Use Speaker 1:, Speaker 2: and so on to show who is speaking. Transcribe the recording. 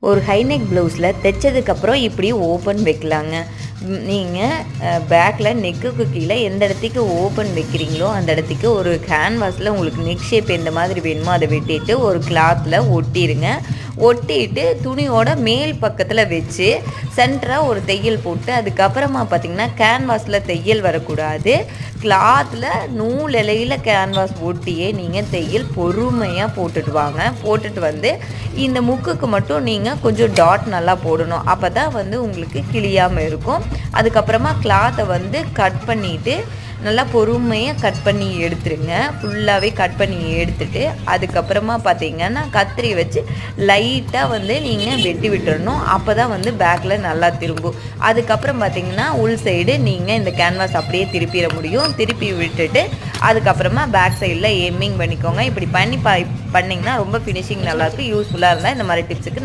Speaker 1: ஒரு ஹைநெக் ப்ளவுஸில் தைச்சதுக்கப்புறம் இப்படி ஓப்பன் வைக்கலாங்க. நீங்கள் பேக்கில் நெக்குக்கு கீழே எந்த இடத்துக்கு ஓப்பன் வைக்கிறீங்களோ அந்த இடத்துக்கு ஒரு கேன்வாஸில் உங்களுக்கு நெக் ஷேப் எந்த மாதிரி வேணுமோ அதை வெட்டிட்டு ஒரு கிளாத்தில் ஒட்டிடுங்க. ஒட்டிட்டு துணியோட மேல் பக்கத்தில் வச்சு சென்டராக ஒரு தையல் போட்டு அதுக்கப்புறமா பார்த்திங்கன்னா கேன்வாஸில் தையல் வரக்கூடாது. கிளாத்தில் நூல் இலையில் கேன்வாஸ் ஒட்டியே நீங்கள் தையல் பொறுமையாக போட்டுட்டு வாங்க. போட்டுட்டு வந்து இந்த முக்குக்கு மட்டும் நீங்கள் கொஞ்சம் டாட் நல்லா போடணும். அப்போ தான் வந்து உங்களுக்கு கிழியாமல் இருக்கும். அதுக்கப்புறமா கிளாத்தை வந்து கட் பண்ணிவிட்டு நல்லா பொறுமையாக கட் பண்ணி எடுத்துருங்க. ஃபுல்லாகவே கட் பண்ணி எடுத்துட்டு அதுக்கப்புறமா பார்த்திங்கன்னா கத்திரி வச்சு லைட்டாக வந்து நீங்கள் வெட்டி விட்டுறணும். அப்போ தான் வந்து பேக்கில் நல்லா திரும்பும். அதுக்கப்புறம் பார்த்திங்கன்னா உள் சைடு நீங்கள் இந்த கேன்வாஸ் அப்படியே திருப்பிட முடியும். திருப்பி விட்டுட்டு அதுக்கப்புறமா பேக் சைடில் எம்மிங் பண்ணிக்கோங்க. இப்படி பண்ணிங்கன்னா ரொம்ப ஃபினிஷிங் நல்லாயிருக்கும். யூஸ்ஃபுல்லாக இருந்தால் இந்த மாதிரி டிப்ஸுக்கு